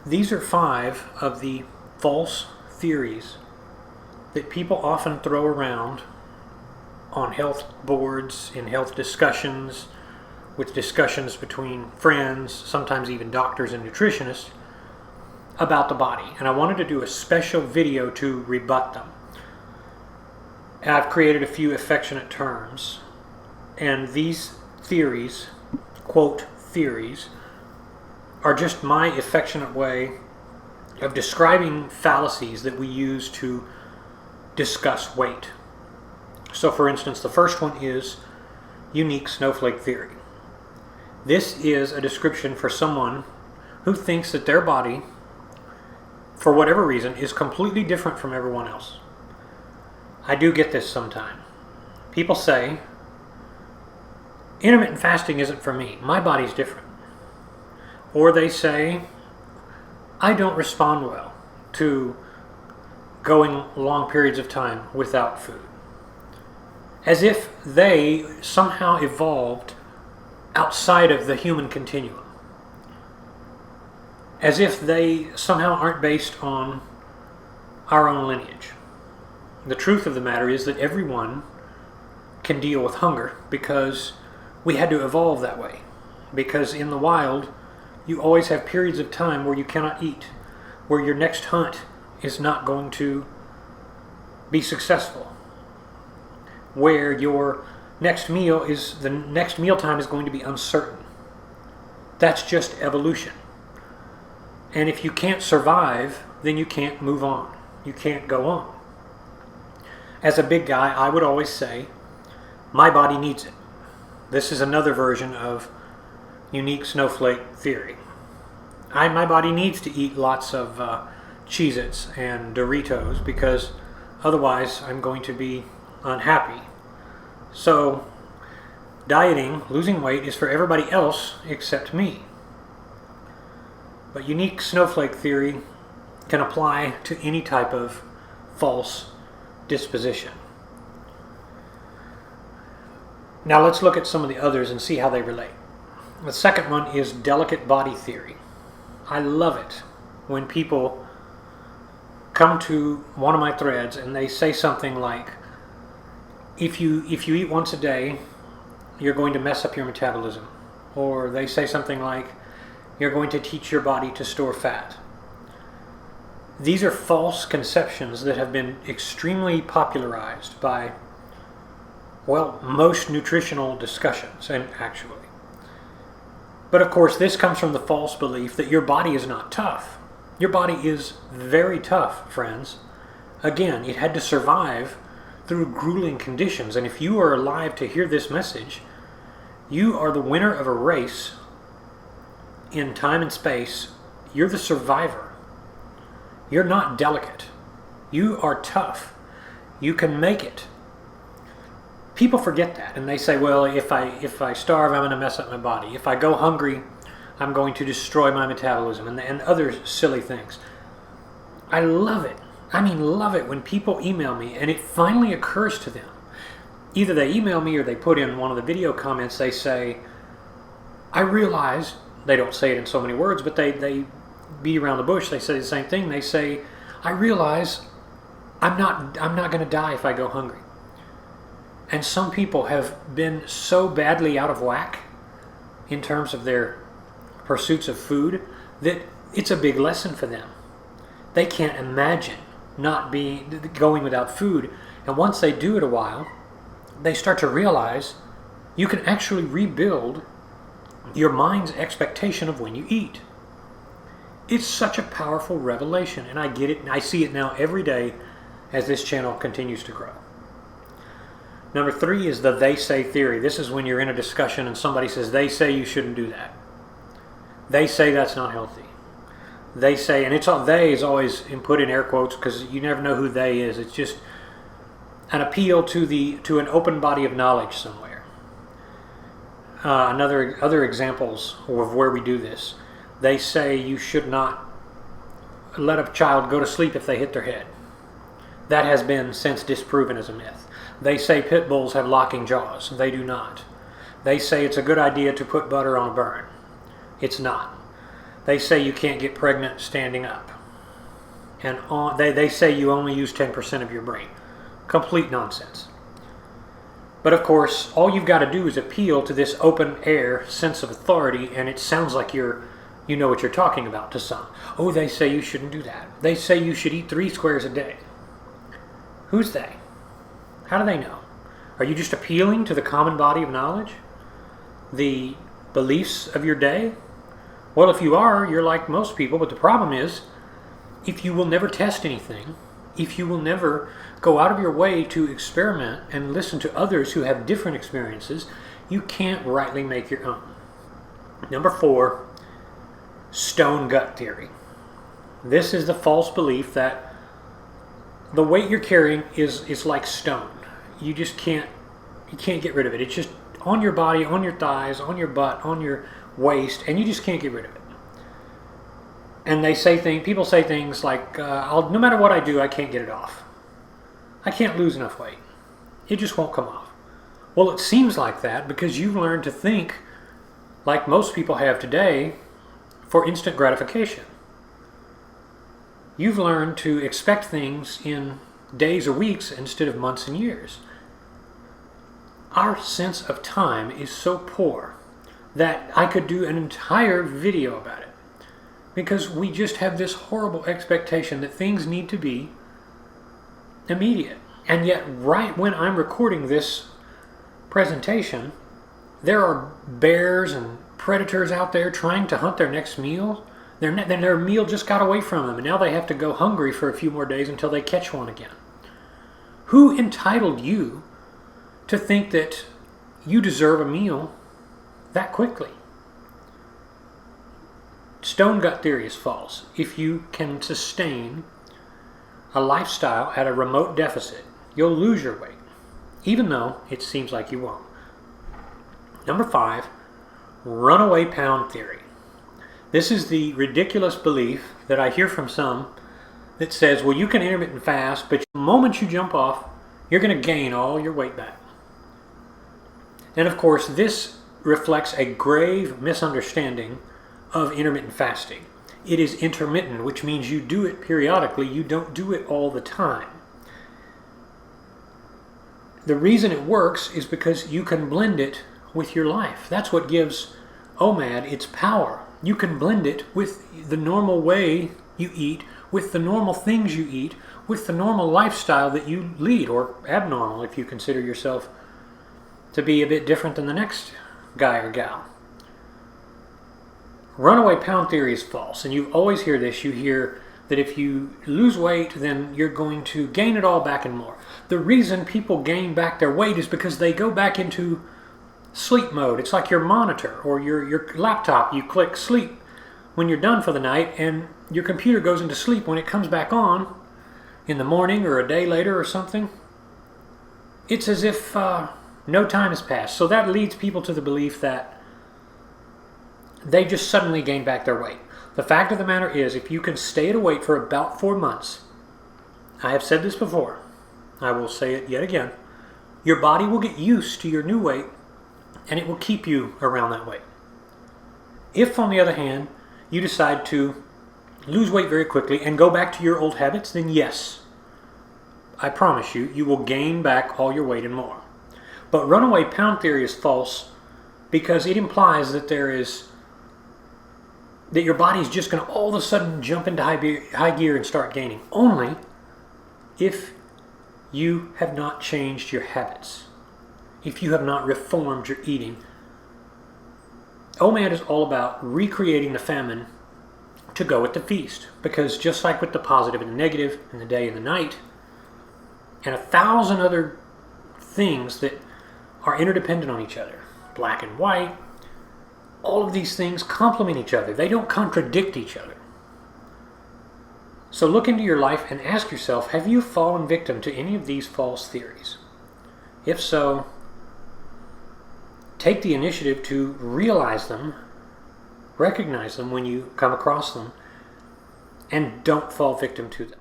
These are 5 of the false theories that people often throw around on health boards, in health discussions, with discussions between friends, sometimes even doctors and nutritionists, about the body. And I wanted to do a special video to rebut them. I've created a few affectionate terms, and these theories, quote theories, are just my affectionate way of describing fallacies that we use to discuss weight. So for instance, the first one is unique snowflake theory. This is a description for someone who thinks that their body, for whatever reason, is completely different from everyone else. I do get this sometimes. People say, intermittent fasting isn't for me. My body's different. Or they say, I don't respond well to going long periods of time without food. As if they somehow evolved outside of the human continuum. As if they somehow aren't based on our own lineage. The truth of the matter is that everyone can deal with hunger because we had to evolve that way. Because in the wild, you always have periods of time where you cannot eat, where your next hunt is not going to be successful, where your next mealtime is going to be uncertain. That's just evolution. And if you can't survive, then you can't move on. You can't go on. As a big guy, I would always say, my body needs it. This is another version of unique snowflake theory. My body needs to eat lots of Cheez-Its and Doritos because otherwise I'm going to be unhappy. So dieting, losing weight, is for everybody else except me. But unique snowflake theory can apply to any type of false disposition. Now let's look at some of the others and see how they relate. The second one is delicate body theory. I love it when people come to one of my threads and they say something like, if you eat once a day, you're going to mess up your metabolism. Or they say something like, you're going to teach your body to store fat. These are false conceptions that have been extremely popularized by, well, most nutritional discussions, and actually. But of course, this comes from the false belief that your body is not tough. Your body is very tough, friends. Again, it had to survive through grueling conditions, and if you are alive to hear this message, you are the winner of a race in time and space. You're the survivor. You're not delicate. You are tough. You can make it. People forget that, and they say, well, if I starve, I'm going to mess up my body. If I go hungry, I'm going to destroy my metabolism, and other silly things. I love it. I mean, love it when people email me, and it finally occurs to them. Either they email me or they put in one of the video comments, they say, I realize, they don't say it in so many words, but they beat around the bush, they say the same thing. They say, I realize I'm not going to die if I go hungry. And some people have been so badly out of whack in terms of their pursuits of food that it's a big lesson for them. They can't imagine going without food. And once they do it a while, they start to realize you can actually rebuild your mind's expectation of when you eat. It's such a powerful revelation, and I get it, and I see it now every day as this channel continues to grow. Number 3 is the they say theory. This is when you're in a discussion and somebody says, they say you shouldn't do that. They say that's not healthy. They say, and it's all, they is always put in air quotes because you never know who they is. It's just an appeal to an open body of knowledge somewhere. Other examples of where we do this. They say you should not let a child go to sleep if they hit their head. That has been since disproven as a myth. They say pit bulls have locking jaws. They do not. They say it's a good idea to put butter on a burn. It's not. They say you can't get pregnant standing up. And they say you only use 10% of your brain. Complete nonsense. But of course, all you've got to do is appeal to this open air sense of authority, and it sounds like you know what you're talking about to some. Oh, they say you shouldn't do that. They say you should eat 3 squares a day. Who's they? How do they know? Are you just appealing to the common body of knowledge? The beliefs of your day? Well, if you are, you're like most people, but the problem is, if you will never test anything, if you will never go out of your way to experiment and listen to others who have different experiences, you can't rightly make your own. Number 4, Storie Gut Theory. This is the false belief that the weight you're carrying is like stone. You just can't get rid of it. It's just on your body, on your thighs, on your butt, on your waist, and you just can't get rid of it. And people say things like, no matter what I do, I can't get it off. I can't lose enough weight. It just won't come off. Well, it seems like that because you've learned to think like most people have today for instant gratification. You've learned to expect things in days or weeks instead of months and years. Our sense of time is so poor that I could do an entire video about it. Because we just have this horrible expectation that things need to be immediate. And yet, right when I'm recording this presentation, there are bears and predators out there trying to hunt their next meal. Their meal just got away from them, and now they have to go hungry for a few more days until they catch one again. Who entitled you to think that you deserve a meal that quickly? Storie Gut Theory is false. If you can sustain a lifestyle at a remote deficit, you'll lose your weight, even though it seems like you won't. Number 5, Runaway Pound Theory. This is the ridiculous belief that I hear from some that says, well, you can intermittent fast, but the moment you jump off, you're going to gain all your weight back. And of course, this reflects a grave misunderstanding of intermittent fasting. It is intermittent, which means you do it periodically. You don't do it all the time. The reason it works is because you can blend it with your life. That's what gives OMAD its power. You can blend it with the normal way you eat, with the normal things you eat, with the normal lifestyle that you lead, or abnormal if you consider yourself to be a bit different than the next guy or gal. Runaway pound theory is false, and you always hear this. You hear that if you lose weight, then you're going to gain it all back and more. The reason people gain back their weight is because they go back into sleep mode. It's like your monitor or your laptop. You click sleep when you're done for the night, and your computer goes into sleep when it comes back on in the morning or a day later or something. It's as if no time has passed. So that leads people to the belief that they just suddenly gain back their weight. The fact of the matter is, if you can stay at a weight for about 4 months, I have said this before, I will say it yet again, your body will get used to your new weight and it will keep you around that weight. If, on the other hand, you decide to lose weight very quickly and go back to your old habits, then yes, I promise you, you will gain back all your weight and more. But runaway pound theory is false because it implies that that your body is just going to all of a sudden jump into high gear and start gaining, only if you have not changed your habits, if you have not reformed your eating. OMAD is all about recreating the famine to go with the feast, because just like with the positive and the negative and the day and the night, and 1,000 other things that are interdependent on each other, black and white, all of these things complement each other. They don't contradict each other. So look into your life and ask yourself, have you fallen victim to any of these false theories? If so, take the initiative to realize them, recognize them when you come across them, and don't fall victim to them.